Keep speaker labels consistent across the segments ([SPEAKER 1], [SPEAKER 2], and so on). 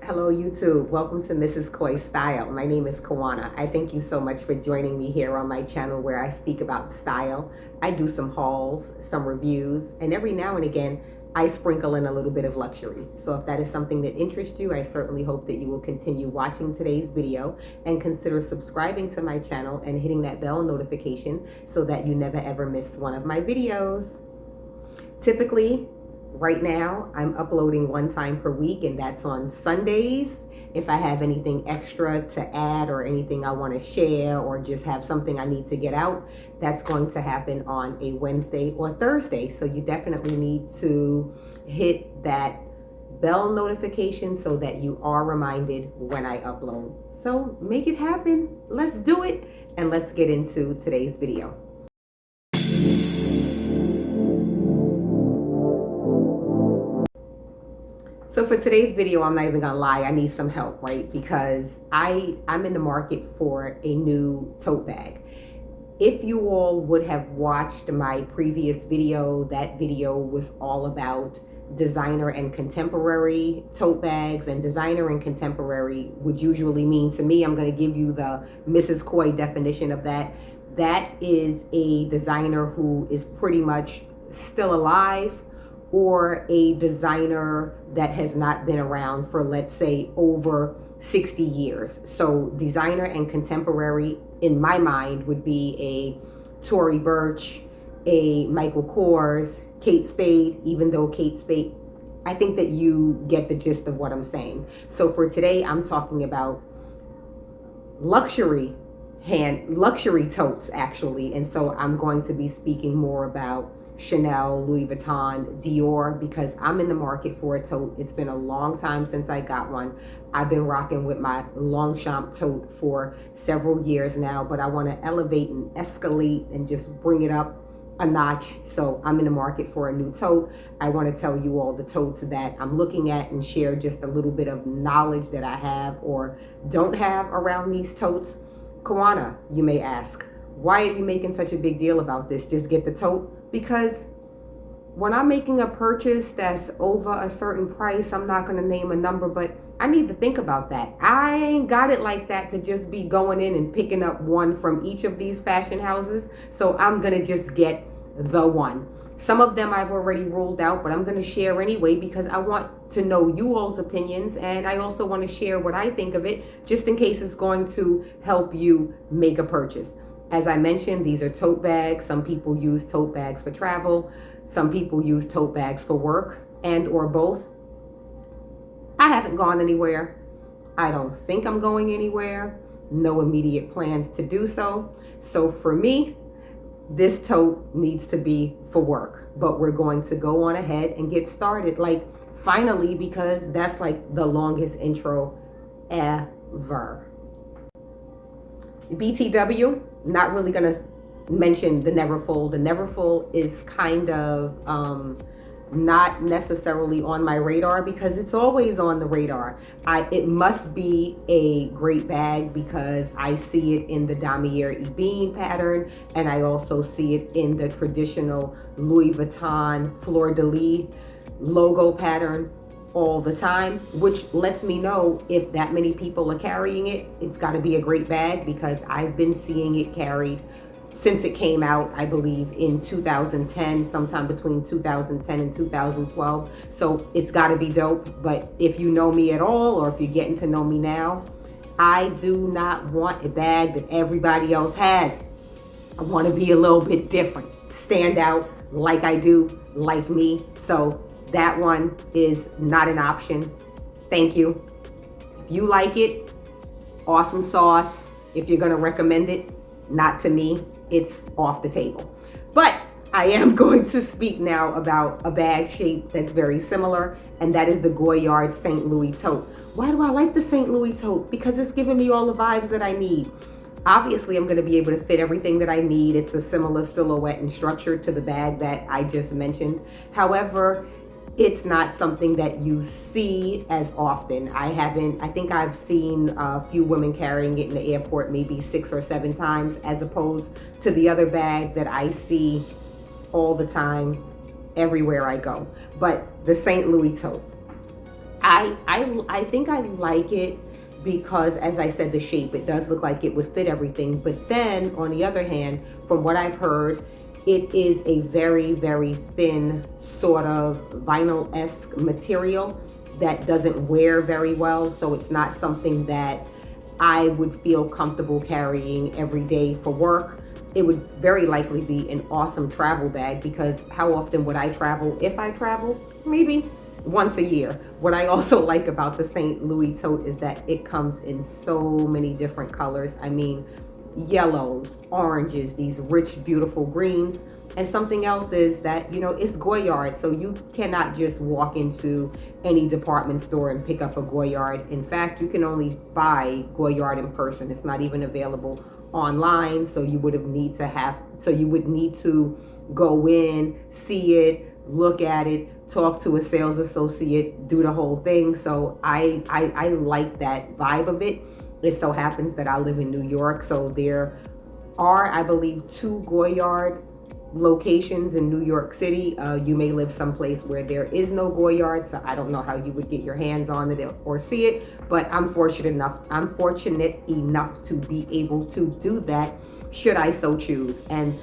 [SPEAKER 1] Hello YouTube, welcome to Mrs. Koi Style. My name is Kawana. I thank you so much for joining me here on my channel where I speak about style. I do some hauls, some reviews, and every now and again I sprinkle in a little bit of luxury. So if that is something that interests you, I certainly hope that you will continue watching today's video and consider subscribing to my channel and hitting that bell notification so that you never ever miss one of my videos. Typically, right now, I'm uploading one time per week, and that's on Sundays. If I have anything extra to add or anything I want to share or just have something I need to get out, that's going to happen on a Wednesday or Thursday. So you definitely need to hit that bell notification so that you are reminded when I upload. So make it happen. Let's do it. And let's get into today's video. So for today's video, I'm not even gonna lie, I need some help, right? Because I'm in the market for a new tote bag. If you all would have watched my previous video, that video was all about designer and contemporary tote bags, and designer and contemporary would usually mean, to me, I'm gonna give you the Mrs. Koi definition of that. That is a designer who is pretty much still alive, or a designer that has not been around for, let's say, over 60 years. So designer and contemporary, in my mind, would be a Tory Burch, a Michael Kors, Kate Spade, even though Kate Spade, I think that you get the gist of what I'm saying. So for today, I'm talking about luxury totes, actually. And so I'm going to be speaking more about Chanel, Louis Vuitton, Dior, because I'm in the market for a tote. It's been a long time since I got one. I've been rocking with my Longchamp tote for several years now, but I want to elevate and escalate and just bring it up a notch. So I'm in the market for a new tote. I want to tell you all the totes that I'm looking at and share just a little bit of knowledge that I have or don't have around these totes. Kawana, you may ask, why are you making such a big deal about this? Just get the tote? Because when I'm making a purchase that's over a certain price, I'm not going to name a number, but I need to think about that. I ain't got it like that to just be going in and picking up one from each of these fashion houses. So I'm going to just get the one. Some of them I've already ruled out, but I'm going to share anyway because I want to know you all's opinions, and I also want to share what I think of it just in case it's going to help you make a purchase. As I mentioned, these are tote bags. Some people use tote bags for travel. Some people use tote bags for work and or both. I haven't gone anywhere. I don't think I'm going anywhere. No immediate plans to do so. So for me, this tote needs to be for work. But we're going to go on ahead and get started. Like, finally, because that's like the longest intro ever. BTW, not really gonna mention the Neverfull. The Neverfull is kind of not necessarily on my radar because it's always on the radar. It must be a great bag because I see it in the Damier Ebene pattern, and I also see it in the traditional Louis Vuitton fleur-de-lis logo pattern all the time, which lets me know if that many people are carrying it, it's got to be a great bag because I've been seeing it carried since it came out, I believe in 2010, sometime between 2010 and 2012. So it's got to be dope. But if you know me at all, or if you're getting to know me now, I do not want a bag that everybody else has. I want to be a little bit different, stand out like I do, like me. So that one is not an option. Thank you. If you like it, awesome sauce. If you're going to recommend it, not to me, it's off the table. But I am going to speak now about a bag shape that's very similar, and that is the Goyard St. Louis Tote. Why do I like the St. Louis Tote? Because it's giving me all the vibes that I need. Obviously, I'm going to be able to fit everything that I need. It's a similar silhouette and structure to the bag that I just mentioned. However, it's not something that you see as often. I think I've seen a few women carrying it in the airport maybe 6 or 7 times, as opposed to the other bag that I see all the time everywhere I go. But the St. Louis Tote, I think I like it because, as I said, the shape, it does look like it would fit everything. But then on the other hand, from what I've heard, it is a very, very thin sort of vinyl-esque material that doesn't wear very well. So it's not something that I would feel comfortable carrying every day for work. It would very likely be an awesome travel bag, because how often would I travel? If I travel, maybe once a year. What I also like about the St. Louis tote is that it comes in so many different colors. I mean, yellows, oranges, these rich, beautiful greens. And something else is that, you know, it's Goyard, so you cannot just walk into any department store and pick up a Goyard. In fact, you can only buy Goyard in person. It's not even available online, so you would need to go in, see it, look at it, talk to a sales associate, do the whole thing. So I like that vibe of it. It so happens that I live in New York, so there are, I believe, 2 Goyard locations in New York City. You may live someplace where there is no Goyard, so I don't know how you would get your hands on it or see it, but I'm fortunate enough to be able to do that should I so choose. And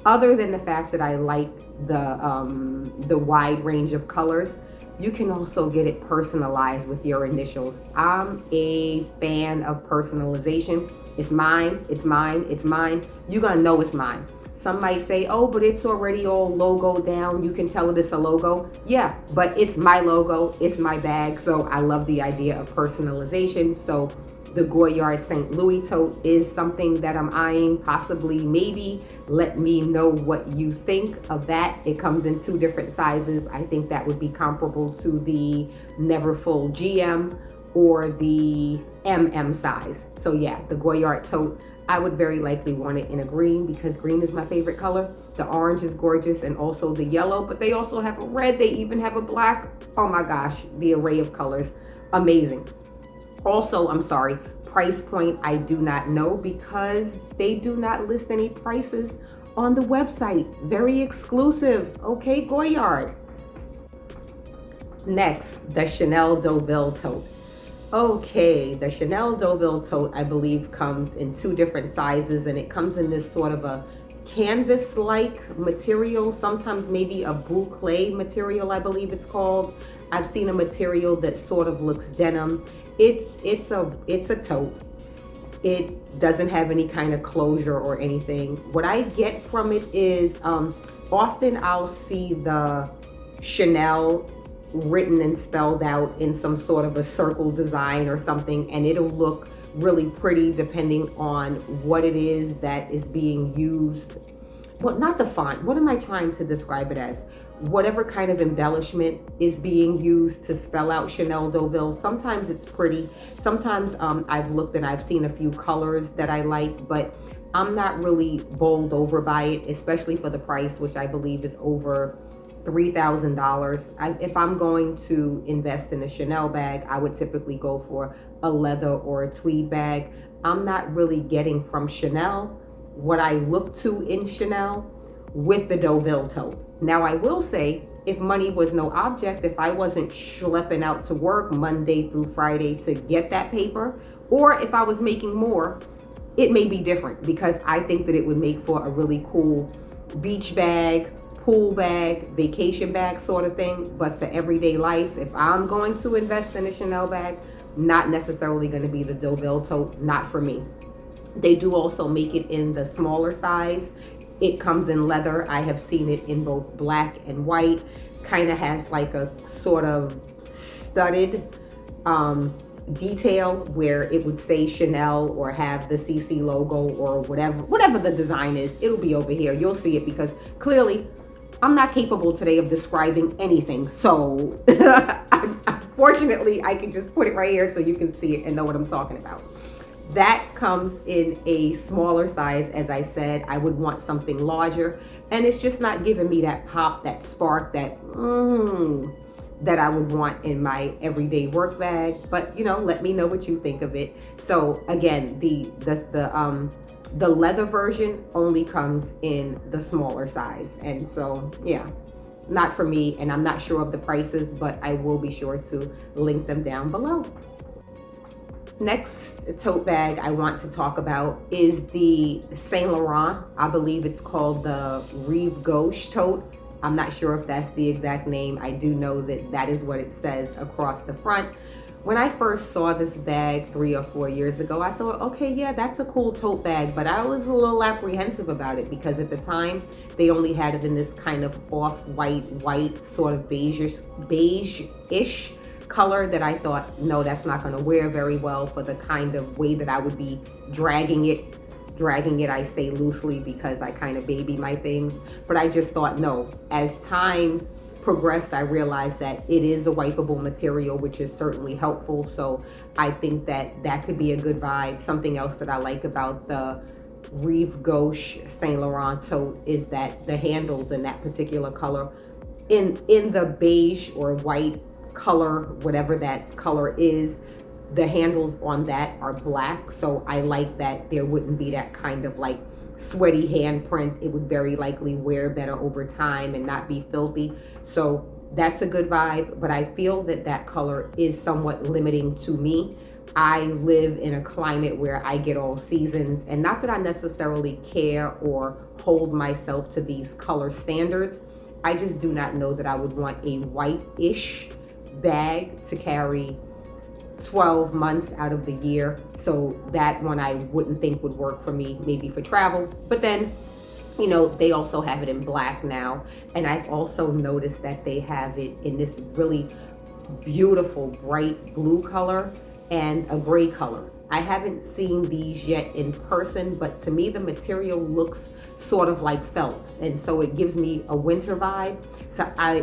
[SPEAKER 1] other than the fact that I like the wide range of colors, you can also get it personalized with your initials. I'm a fan of personalization. It's mine, it's mine, it's mine. You're gonna know it's mine. Some might say, oh, but it's already all logo down. You can tell it it's a logo. Yeah, but it's my logo, it's my bag. So I love the idea of personalization. So the Goyard St. Louis tote is something that I'm eyeing, possibly, maybe. Let me know what you think of that. It comes in 2 different sizes. I think that would be comparable to the Neverfull GM or the MM size. So yeah, the Goyard tote, I would very likely want it in a green, because green is my favorite color. The orange is gorgeous, and also the yellow, but they also have a red. They even have a black. Oh my gosh, the array of colors, amazing. Also, I'm sorry, price point, I do not know, because they do not list any prices on the website. Very exclusive. Okay, Goyard. Next, the Chanel Dovile tote. Okay, the Chanel Dovile tote, I believe, comes in 2 different sizes, and it comes in this sort of a canvas-like material, sometimes maybe a boucle material, I believe it's called. I've seen a material that sort of looks denim. It's a tote. It doesn't have any kind of closure or anything. What I get from it is often I'll see the Chanel written and spelled out in some sort of a circle design or something, and it'll look really pretty depending on what it is that is being used. Well, not the font. What am I trying to describe it as? Whatever kind of embellishment is being used to spell out Chanel Dovile. Sometimes it's pretty. Sometimes I've looked and I've seen a few colors that I like, but I'm not really bowled over by it, especially for the price, which I believe is over $3,000. If I'm going to invest in a Chanel bag, I would typically go for a leather or a tweed bag. I'm not really getting from Chanel what I look to in Chanel with the Dovile tote. Now, I will say, if money was no object, if I wasn't schlepping out to work Monday through Friday to get that paper, or if I was making more, it may be different, because I think that it would make for a really cool beach bag, pool bag, vacation bag sort of thing. But for everyday life, if I'm going to invest in a Chanel bag, not necessarily going to be the Dovile tote, not for me. They do also make it in the smaller size. It comes in leather. I have seen it in both black and white. Kind of has like a sort of studded detail where it would say Chanel or have the CC logo or whatever the design is. It'll be over here. You'll see it, because clearly I'm not capable today of describing anything. So fortunately, I can just put it right here so you can see it and know what I'm talking about. That comes in a smaller size. As I said, I would want something larger, and it's just not giving me that pop, that spark, that that I would want in my everyday work bag. But you know, let me know what you think of it. So again, the leather version only comes in the smaller size, and so yeah, not for me, and I'm not sure of the prices, but I will be sure to link them down below. Next tote bag I want to talk about is the Saint Laurent. I believe it's called the Rive Gauche tote. I'm not sure if that's the exact name. I do know that that is what it says across the front. When I first saw this bag 3 or 4 years ago, I thought, okay, yeah, that's a cool tote bag, but I was a little apprehensive about it because at the time they only had it in this kind of white, sort of beige-ish color that I thought, no, that's not going to wear very well for the kind of way that I would be dragging it, I say loosely because I kind of baby my things. But I just thought, no, as time progressed, I realized that it is a wipeable material, which is certainly helpful. So I think that that could be a good vibe. Something else that I like about the Rive Gauche Saint Laurent tote is that the handles in that particular color, in the beige or white color, whatever that color is, the handles on that are black. So I like that there wouldn't be that kind of like sweaty handprint. It would very likely wear better over time and not be filthy. So that's a good vibe, but I feel that that color is somewhat limiting to me. I live in a climate where I get all seasons, and not that I necessarily care or hold myself to these color standards. I just do not know that I would want a white-ish bag to carry 12 months out of the year. So that one I wouldn't think would work for me, maybe for travel. But then, you know, they also have it in black now. And I've also noticed that they have it in this really beautiful bright blue color and a gray color. I haven't seen these yet in person, but to me the material looks sort of like felt, and so it gives me a winter vibe. So I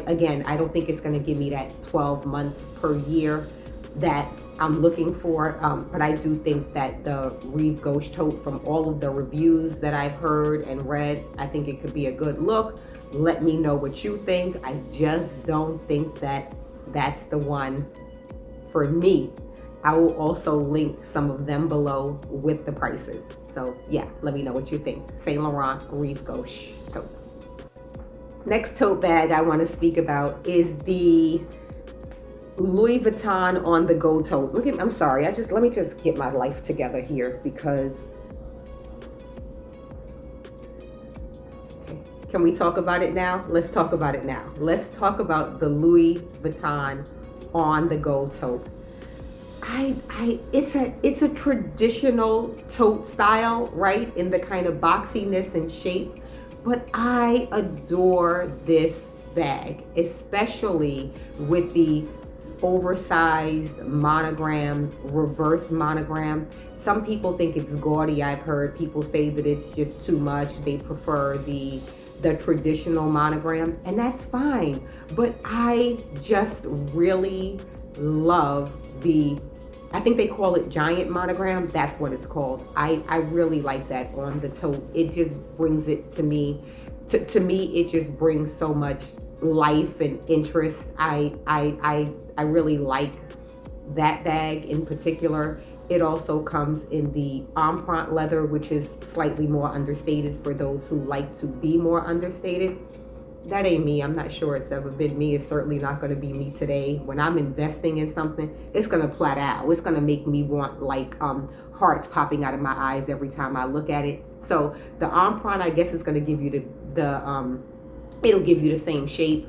[SPEAKER 1] don't think it's going to give me that 12 months per year that I'm looking for, but I do think that the Rive Gauche tote, from all of the reviews that I've heard and read, I think it could be a good look. Let me know what you think. I just don't think that that's the one for me. I will also link some of them below with the prices. So yeah, let me know what you think. Saint Laurent Rive Gauche tote. Next tote bag I want to speak about is the Louis Vuitton on the go tote. Look at, I'm sorry, let me just get my life together here because, okay. Can we talk about it now? Let's talk about it now. Let's talk about the Louis Vuitton on the go tote. It's a traditional tote style, right? In the kind of boxiness and shape, but I adore this bag, especially with the oversized monogram, reverse monogram. Some people think it's gaudy. I've heard people say that it's just too much. They prefer the traditional monogram, and that's fine. But I just really love I think they call it giant monogram. That's what it's called. I really like that on the tote. It just brings it to me. To me, it just brings so much life and interest. I really like that bag in particular. It also comes in the empreinte leather, which is slightly more understated for those who like to be more understated. That ain't me. I'm not sure it's ever been me. It's certainly not going to be me today. When I'm investing in something, it's going to plat out. It's going to make me want like hearts popping out of my eyes every time I look at it. So the empreinte, I guess, is going to give you it'll give you the same shape.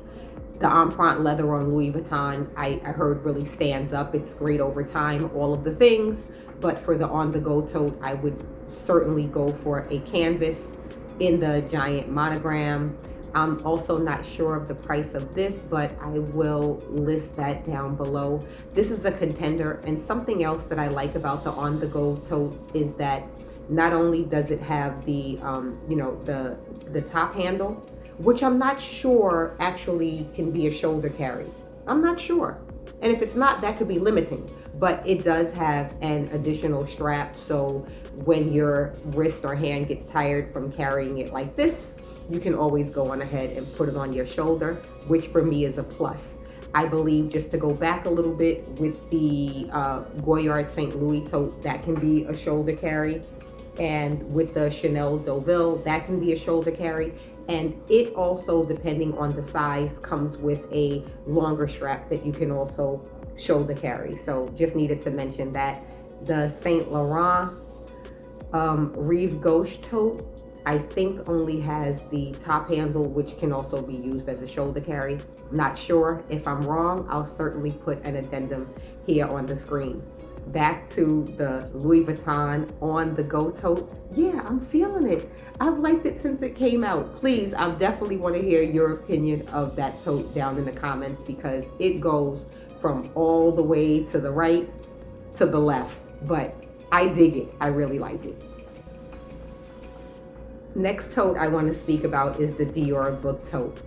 [SPEAKER 1] The empreinte leather on Louis Vuitton, I heard, really stands up. It's great over time, all of the things. But for the on-the-go tote, I would certainly go for a canvas in the giant monogram. I'm also not sure of the price of this, but I will list that down below. This is a contender, and something else that I like about the on-the-go tote is that not only does it have the, the top handle, which I'm not sure actually can be a shoulder carry. I'm not sure. And if it's not, that could be limiting. But it does have an additional strap, so when your wrist or hand gets tired from carrying it like this, you can always go on ahead and put it on your shoulder, which for me is a plus. I believe, just to go back a little bit, with the Goyard St. Louis tote, that can be a shoulder carry. And with the Chanel Dovile, that can be a shoulder carry. And it also, depending on the size, comes with a longer strap that you can also shoulder carry. So just needed to mention that. The Saint Laurent Rive Gauche tote, I think only has the top handle, which can also be used as a shoulder carry. Not sure. If I'm wrong, I'll certainly put an addendum here on the screen. Back to the Louis Vuitton On The Go tote. Yeah, I'm feeling it. I've liked it since it came out. Please, I definitely want to hear your opinion of that tote down in the comments, because it goes from all the way to the right to the left. But I dig it. I really like it. Next tote I want to speak about is the Dior book tote.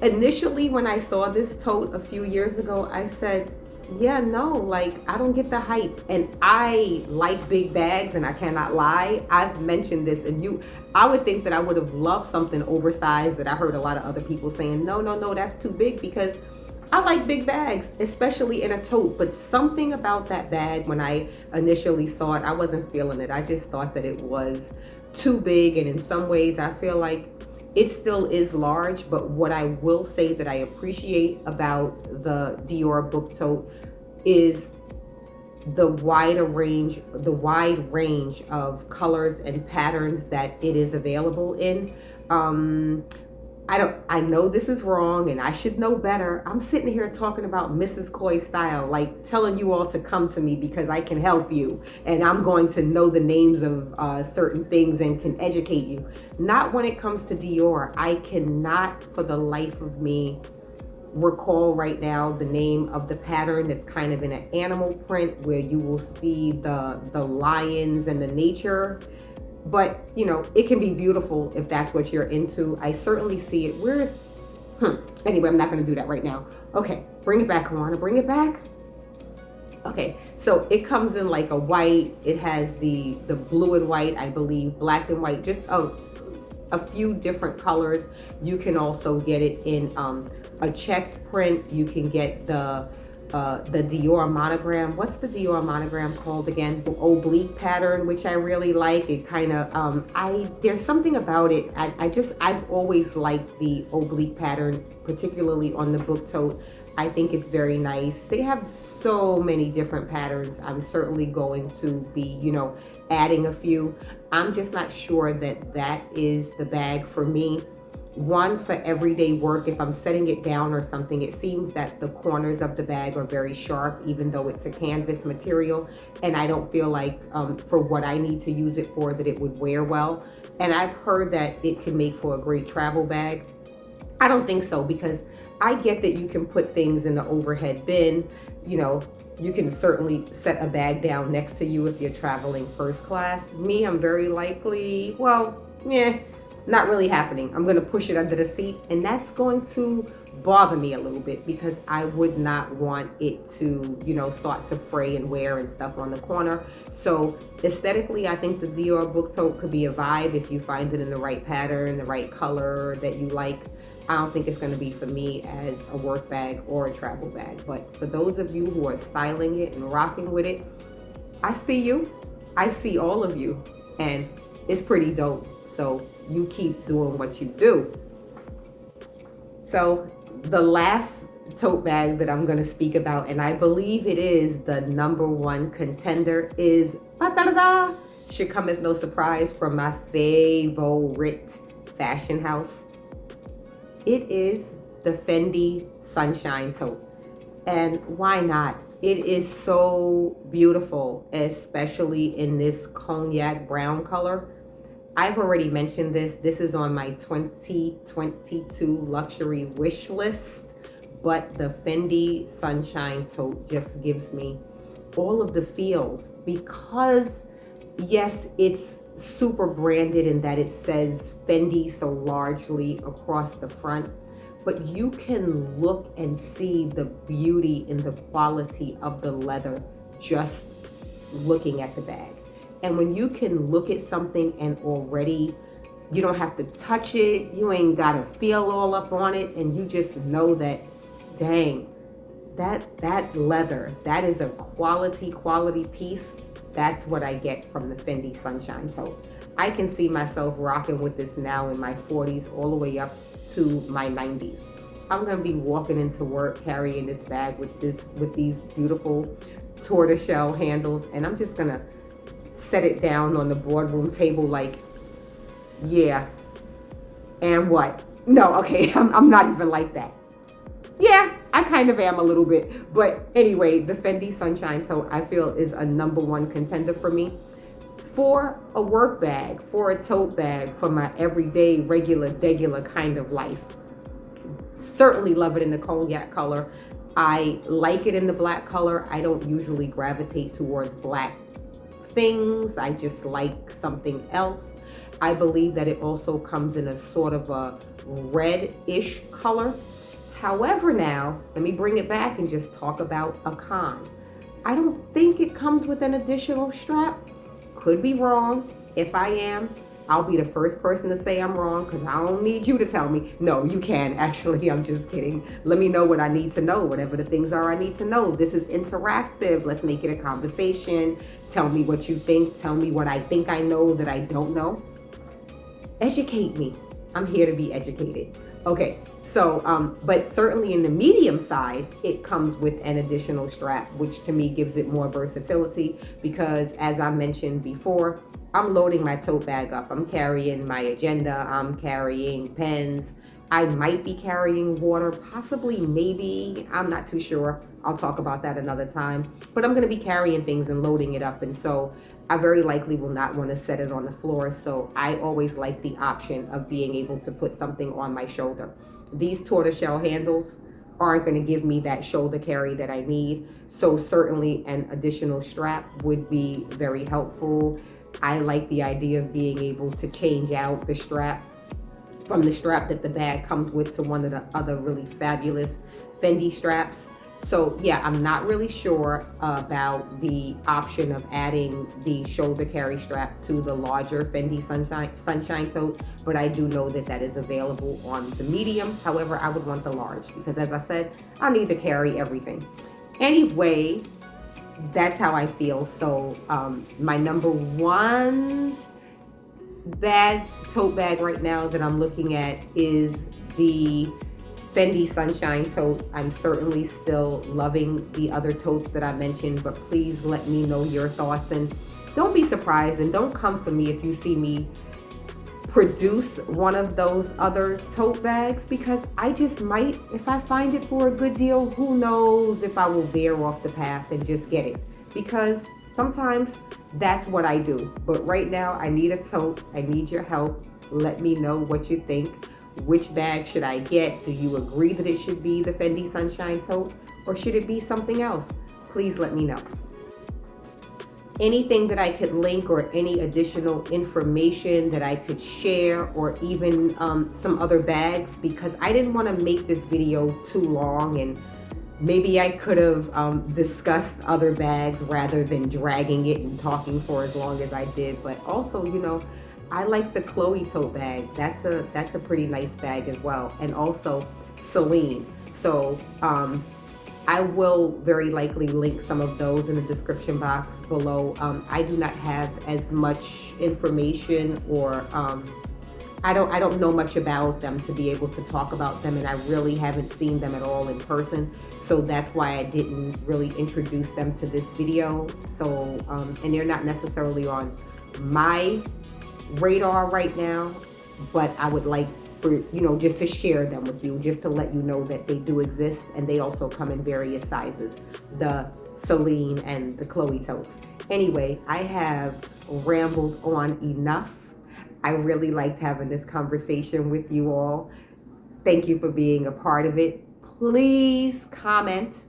[SPEAKER 1] Initially, when I saw this tote a few years ago, I said, yeah, no, like, I don't get the hype. And I like big bags, and I cannot lie. I've mentioned this, and I would think that I would have loved something oversized that I heard a lot of other people saying, no, no, no, that's too big, because I like big bags, especially in a tote. But something about that bag, when I initially saw it, I wasn't feeling it. I just thought that it was too big. And in some ways, I feel like it still is large. But what I will say that I appreciate about the Dior book tote is the wide range of colors and patterns that it is available in. I know this is wrong, and I should know better. I'm sitting here talking about Mrs. Coy style, like telling you all to come to me because I can help you, and I'm going to know the names of certain things and can educate you. Not when it comes to Dior. I cannot for the life of me recall right now the name of the pattern that's kind of in an animal print, where you will see the lions and the nature. But, you know, it can be beautiful if that's what you're into. I certainly see it. Anyway, I'm not going to do that right now. Okay, bring it back, Alana. Bring it back. Okay, so it comes in like a white. It has the blue and white, I believe, black and white, just a few different colors. You can also get it in a check print. You can get the Dior monogram. What's the Dior monogram called again? Oblique pattern, which I really like. It kind of, there's something about it. I've always liked the oblique pattern, particularly on the book tote. I think it's very nice. They have so many different patterns. I'm certainly going to be, you know, adding a few. I'm just not sure that that is the bag for me. One, for everyday work, if I'm setting it down or something, it seems that the corners of the bag are very sharp, even though it's a canvas material. And I don't feel like for what I need to use it for, that it would wear well. And I've heard that it can make for a great travel bag. I don't think so, because I get that you can put things in the overhead bin. You know, you can certainly set a bag down next to you if you're traveling first class. Me, I'm very likely, well, yeah, not really happening. I'm going to push it under the seat, and that's going to bother me a little bit, because I would not want it to, you know, start to fray and wear and stuff on the corner. So aesthetically, I think the Dior book tote could be a vibe if you find it in the right pattern, the right color that you like. I don't think it's going to be for me as a work bag or a travel bag. But for those of you who are styling it and rocking with it, I see you. I see all of you, and it's pretty dope. So you keep doing what you do. So the last tote bag that I'm going to speak about, and I believe it is the #1 contender, is should come as no surprise from my favorite fashion house. It is the Fendi Sunshine Tote. And why not? It is so beautiful, especially in this cognac brown color. I've already mentioned this. This is on my 2022 luxury wish list. But the Fendi Sunshine Tote just gives me all of the feels, because yes, it's super branded in that it says Fendi so largely across the front, but you can look and see the beauty in the quality of the leather just looking at the bag. And when you can look at something and already, you don't have to touch it, you ain't gotta feel all up on it, and you just know that, dang, that leather, that is a quality piece. That's what I get from the Fendi Sunshine Tote. I can see myself rocking with this now in my 40s all the way up to my 90s. I'm gonna be walking into work carrying this bag with these beautiful tortoiseshell handles, and I'm just gonna set it down on the boardroom table like, yeah, and what? No, okay, I'm not even like that. Yeah, I kind of am a little bit. But anyway, the Fendi Sunshine Tote, I feel, is a #1 contender for me. For a work bag, for a tote bag, for my everyday, regular kind of life. Certainly love it in the cognac color. I like it in the black color. I don't usually gravitate towards black things. I just like something else. I believe that it also comes in a sort of a red-ish color. However, now, let me bring it back and just talk about a con. I don't think it comes with an additional strap. Could be wrong. If I am, I'll be the first person to say I'm wrong, because I don't need you to tell me. No, you can, actually. I'm just kidding. Let me know what I need to know, whatever the things are I need to know. This is interactive. Let's make it a conversation. Tell me what you think. Tell me what I think I know that I don't know. Educate me. I'm here to be educated. Okay, so, but certainly in the medium size, it comes with an additional strap, which to me gives it more versatility, because as I mentioned before, I'm loading my tote bag up. I'm carrying my agenda. I'm carrying pens. I might be carrying water, possibly, maybe. I'm not too sure. I'll talk about that another time. But I'm going to be carrying things and loading it up. And so I very likely will not want to set it on the floor. So I always like the option of being able to put something on my shoulder. These tortoiseshell handles aren't going to give me that shoulder carry that I need. So certainly an additional strap would be very helpful. I like the idea of being able to change out the strap from the strap that the bag comes with to one of the other really fabulous Fendi straps. So yeah, I'm not really sure about the option of adding the shoulder carry strap to the larger Fendi Sunshine Tote, but I do know that that is available on the medium. However, I would want the large because, as I said, I need to carry everything. Anyway, that's how I feel. So my #1 tote bag right now that I'm looking at is the Fendi Sunshine Tote. I'm certainly still loving the other totes that I mentioned, but please let me know your thoughts, and don't be surprised and don't come for me if you see me produce one of those other tote bags, because I just might, if I find it for a good deal. Who knows if I will veer off the path and just get it, because sometimes that's what I do. But right now I need a tote. I need your help. Let me know what you think. Which bag should I get? Do you agree that it should be the Fendi Sunshine Tote, or should it be something else? Please let me know. Anything that I could link, or any additional information that I could share, or even some other bags, because I didn't want to make this video too long, and maybe I could have discussed other bags rather than dragging it and talking for as long as I did. But also, you know, I like the Chloe tote bag. That's a pretty nice bag as well. And also Celine. So I will very likely link some of those in the description box below. I do not have as much information, or I don't know much about them to be able to talk about them, and I really haven't seen them at all in person. So that's why I didn't really introduce them to this video. So and they're not necessarily on my radar right now, but I would like for, you know, just to share them with you, just to let you know that they do exist, and they also come in various sizes, the Celine and the Chloe totes. Anyway, I have rambled on enough. I really liked having this conversation with you all. Thank you for being a part of it. Please comment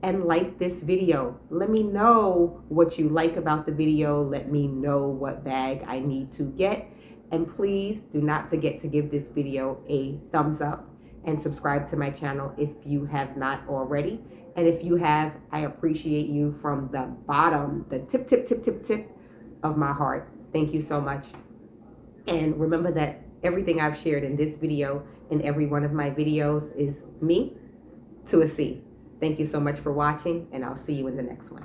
[SPEAKER 1] and like this video. Let me know what you like about the video. Let me know what bag I need to get. And please do not forget to give this video a thumbs up and subscribe to my channel if you have not already. And if you have, I appreciate you from the bottom, the tip of my heart. Thank you so much. And remember that everything I've shared in this video and every one of my videos is me to a C. Thank you so much for watching, and I'll see you in the next one.